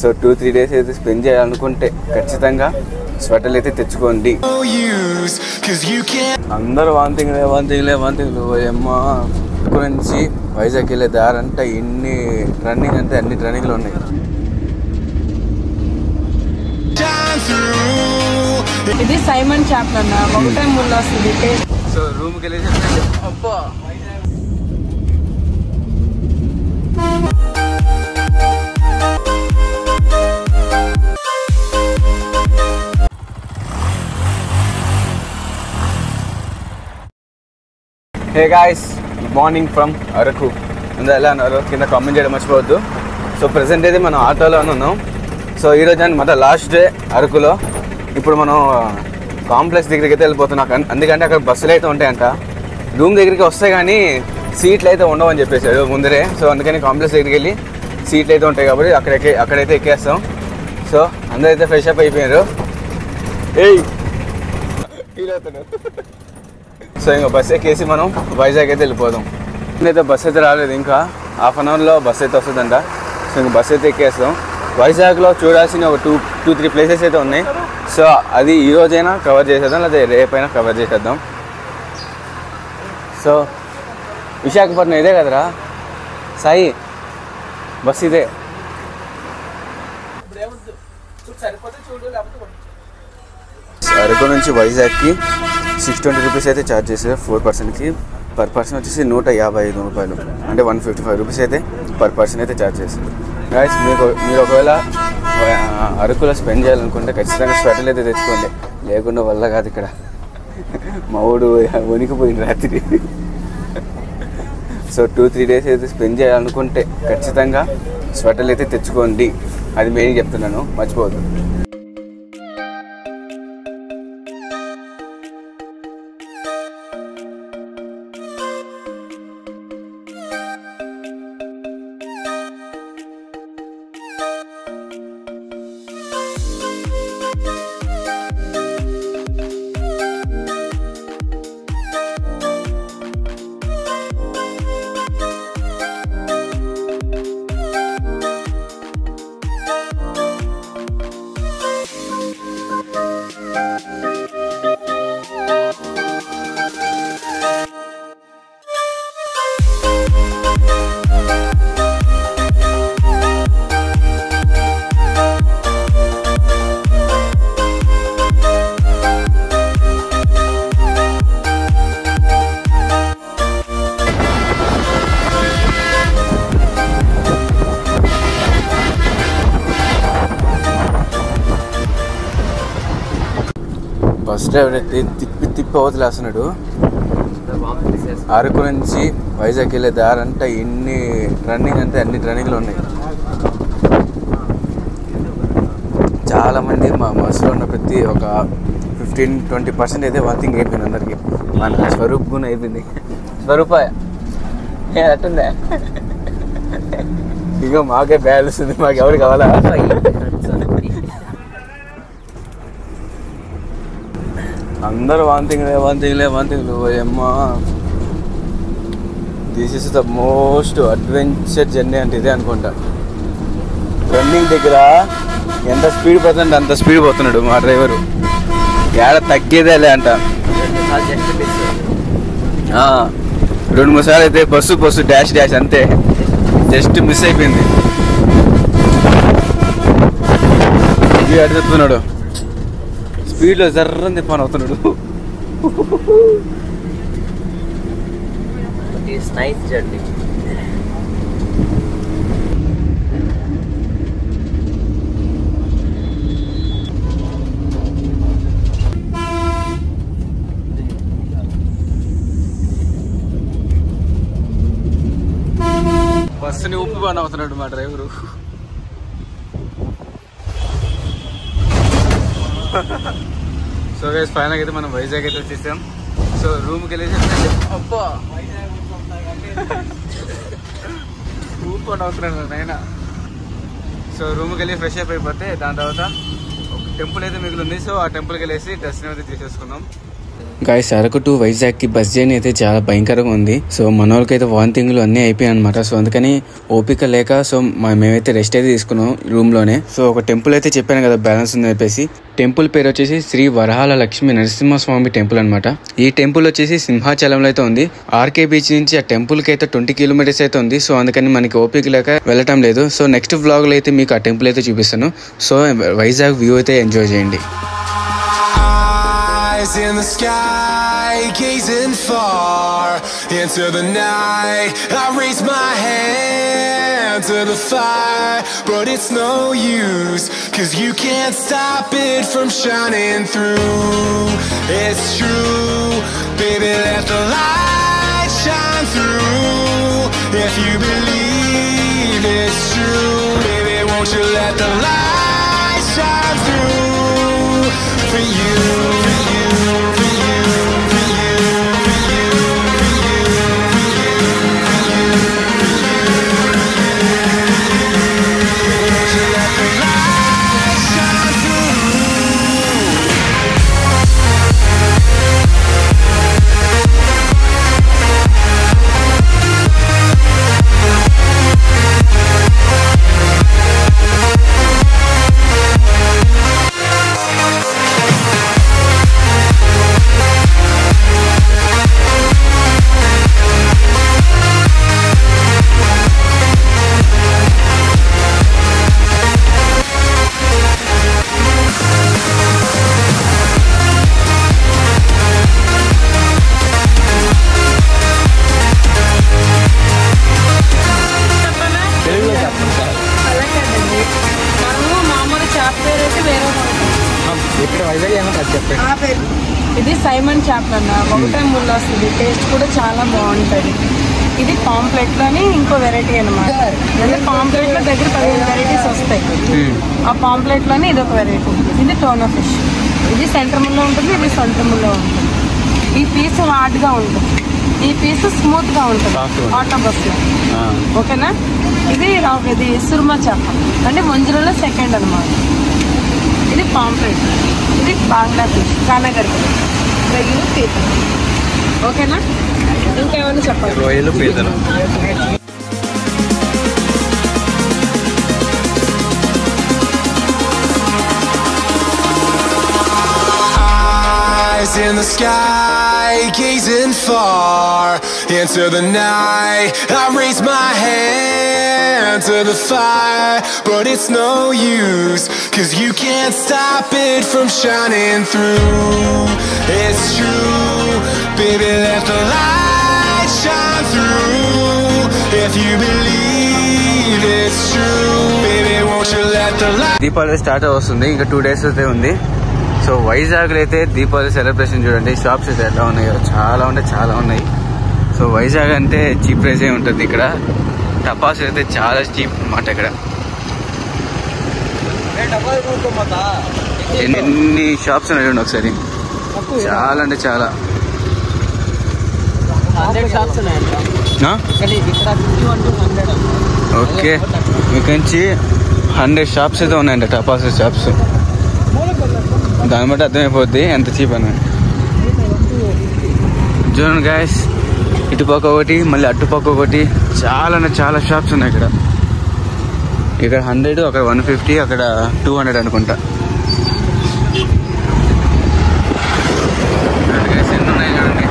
So 2-3 days అయితే spend చేయాలనుకుంటే ఖచ్చితంగా స్వెటర్లు అయితే తెచ్చుకోండి. అందరూ వాంతింగ్లే అమ్మా. ఇక్కడ నుంచి వైజాగ్ వెళ్ళే దారంటే ఇన్ని రన్నింగ్ అంటే అన్ని రన్నింగ్లు ఉన్నాయి. ఇది సైమన్ చాప్టర్ అన్న ఒకటే ముళ్ళు వస్తుంది. సో రూమ్కి వెళ్ళేసి అబ్బా hey guys, good morning from Araku. అందరూ ఎలా ఉన్నారు కింద కామెంట్ చేయడం మర్చిపోవద్దు. సో ప్రజెంట్ అయితే మనం ఆటోలోనే ఉన్నాం. సో ఈరోజు అని మొదటి లాస్ట్ డే అరకులో. ఇప్పుడు మనం కాంప్లెక్స్ దగ్గరికి అయితే వెళ్ళిపోతున్నాం. ఎందుకంటే అక్కడ బస్సులు అయితే ఉంటాయంట, రూమ్ దగ్గరికి వస్తాయి కానీ సీట్లు అయితే ఉండవని చెప్పేసాడు ముందరే. సో అందుకని కాంప్లెక్స్ దగ్గరికి వెళ్ళి సీట్లు అయితే ఉంటాయి కాబట్టి అక్కడైతే ఎక్కేస్తాం. సో అందరూ అయితే ఫ్రెష్ అప్ అయిపోయారు. సో ఇంకా బస్ ఎక్కేసి మనం వైజాగ్ అయితే వెళ్ళిపోదాం. అయితే బస్ అయితే రాలేదు, ఇంకా హాఫ్ అన్ అవర్లో బస్ అయితే వస్తుందంట. సో ఇంకా బస్ అయితే ఎక్కేస్తాం. వైజాగ్లో చూడాల్సిన ఒక 2-3 ప్లేసెస్ అయితే ఉన్నాయి. సో అది ఈరోజైనా కవర్ చేసేద్దాం, లేదా రేపైనా కవర్ చేసేద్దాం. సో విశాఖపట్నం ఇదే కదరా సాయి, బస్ ఇదే. అరకు నుంచి వైజాగ్కి 620 రూపీస్ అయితే ఛార్జ్ చేశారు 4 పర్సన్కి. పర్ పర్సన్ వచ్చేసి 155 రూపాయలు, అంటే 155 రూపీస్ అయితే పర్ పర్సన్ అయితే ఛార్జ్ చేశారు. గాయస్ మీరు ఒకవేళ అరకులో స్పెండ్ చేయాలనుకుంటే ఖచ్చితంగా స్వెటర్లు అయితే తెచ్చుకోండి, లేకుండా వల్ల కాదు. ఇక్కడ మౌడు వణికిపోయింది రాత్రి. సో 2-3 days అయితే స్పెండ్ చేయాలనుకుంటే ఖచ్చితంగా స్వెటర్లు అయితే తెచ్చుకోండి. అది మెయిన్ చెప్తున్నాను, మర్చిపోవద్దు. బస్ డ్రైవర్ అయితే తిప్పి అవతలేస్తున్నాడు. అరకు నుంచి వైజాగ్ వెళ్ళే దారంటే ఇన్ని రన్నింగ్ అంటే అన్ని రన్నింగ్లు ఉన్నాయి. చాలామంది మా బస్సులో ఉన్న ప్రతి ఒక 15-20% అయితే వాకింగ్ అయిపోయింది అందరికి. మన స్వరూప్ గుణ అయిపోయింది. స్వరూపాయ అట్టుందా? ఇక మాకే బ్యాలెన్స్ ఉంది, మాకు ఎవరు కావాలా? అందరూ వాంతింగ్లే అమ్మా. This is the most adventure journey అంటే ఇదే అనుకుంటా. రన్నింగ్ దగ్గర ఎంత స్పీడ్ పోతుందంటే అంత స్పీడ్ పోతున్నాడు మా డ్రైవరు. ఏడ తగ్గేదేలే అంట. 2-3 సార్లు అయితే బస్సు డాష్ అంతే, జస్ట్ మిస్ అయిపోయింది. ఇది అటు చెప్తున్నాడు, స్పీడ్లో జర్రని తిప్పాను అవుతున్నాడు. బస్సుని ఉప్పు పని అవుతున్నాడు మా డ్రైవరు. సో గైస్ ఫైనల్గా అయితే మనం వైజాగ్ అయితే వచ్చేసాం. సో రూమ్కి వెళ్ళేసి అబ్బా ఊపు అని అవుతున్నాడు నాయన. సో రూమ్కి వెళ్ళి ఫ్రెష్ అప్ అయిపోతే దాని తర్వాత ఒక టెంపుల్ అయితే మిగిలింది. సో ఆ టెంపుల్కి వెళ్ళేసి దర్శనం అయితే తీసేసుకుందాం. గాయస్ అరకు టు వైజాగ్ కి బస్ జర్నీ అయితే చాలా భయంకరంగా ఉంది. సో మన వాళ్ళకైతే వాంతింగ్లు అన్నీ అయిపోయాయి అనమాట. సో అందుకని ఓపిక లేక సో మేమైతే రెస్ట్ అయితే తీసుకున్నాం రూమ్ లోనే. సో ఒక టెంపుల్ అయితే చెప్పాను కదా బ్యాలెన్స్ ఉంది చెప్పేసి. టెంపుల్ పేరు వచ్చేసి శ్రీ వరహాల లక్ష్మీ నరసింహస్వామి టెంపుల్ అనమాట. ఈ టెంపుల్ వచ్చేసి సింహాచలంలో అయితే ఉంది. ఆర్కే బీచ్ నుంచి ఆ టెంపుల్ కి అయితే 20 కిలోమీటర్స్ అయితే ఉంది. సో అందుకని మనకి ఓపిక లేక వెళ్ళటం లేదు. సో నెక్స్ట్ వ్లాగ్ లో అయితే మీకు ఆ టెంపుల్ అయితే చూపిస్తాను. సో వైజాగ్ వ్యూ అయితే ఎంజాయ్ చేయండి. In the sky, gazing far into the night, I raise my hand to the fire, but it's no use, 'cause you can't stop it from shining through. It's true, baby, let the light shine through. If you believe it's true, baby, won't you let the light shine through for you. ఇది Simon చేపలు అన్న. ఒకటే ముళ్ళు వస్తుంది. Taste కూడా చాలా బాగుంటది. ఇది పాంప్లెట్ లోని ఇంకో వెరైటీ అనమాట. అంటే పాంప్లెట్ లో దగ్గర 15 వెరైటీస్ వస్తాయి. ఆ పాంప్లెట్ లోని ఇది ఒక వెరైటీ. ఇది టోనా ఫిష్. ఇది సెంటర్ ముల్లో ఉంటుంది, ఇది సెంటర్ ముల్లో ఉంటుంది. ఈ పీస్ హార్డ్ గా ఉంటుంది, ఈ పీస్ స్మూత్ గా ఉంటుంది ఆటోబస్ లో. ఓకేనా. ఇది సుర్మా చేప అంటే మంజులలో సెకండ్ అనమాట. ఇది పాంప్లెట్. ఇది బాంగ్లా ఫిష్, కానగడ్డ, రొయ్యలు, పీతలు. ఓకేనా. ఇంకేమైనా చెప్పాలి? రొయ్యలు, పీతలు. In the sky, gazing far into the night, I raise my hand to the fire, but it's no use, 'cause you can't stop it from shining through. It's true, baby, let the light shine through. If you believe it's true, baby, won't you let the light. Deepavali start అవుతుంది, ఇంకా 2 days అయితే ఉంది. So వైజాగ్లో అయితే Deepavali celebration చూడండి. Shops అయితే ఎలా ఉన్నాయో, చాలా ఉన్నాయి. సో వైజాగ్ అంటే చీప్ ప్రైసే ఉంటుంది. ఇక్కడ టపాస్ అయితే చాలా చీప్ అన్నమాట. ఇక్కడ ఎన్ని షాప్స్ ఉన్నాయి చూడండి ఒకసారి. చాలా అంటే చాలా. ఓకే, ఇక్కడ నుంచి 100 షాప్స్ అయితే ఉన్నాయంట, టపాస్ షాప్స్. దాన్ని బట్టి అర్థమైపోద్ది ఎంత చీప్ అని. చూడండి గాయస్, ఇటుపక్క ఒకటి, మళ్ళీ అటుపక్క ఒకటి, చాలా షాప్స్ ఉన్నాయి ఇక్కడ. ఇక్కడ 100, అక్కడ 150, అక్కడ 200 అనుకుంటా. ఎన్ని ఉన్నాయి చూడండి.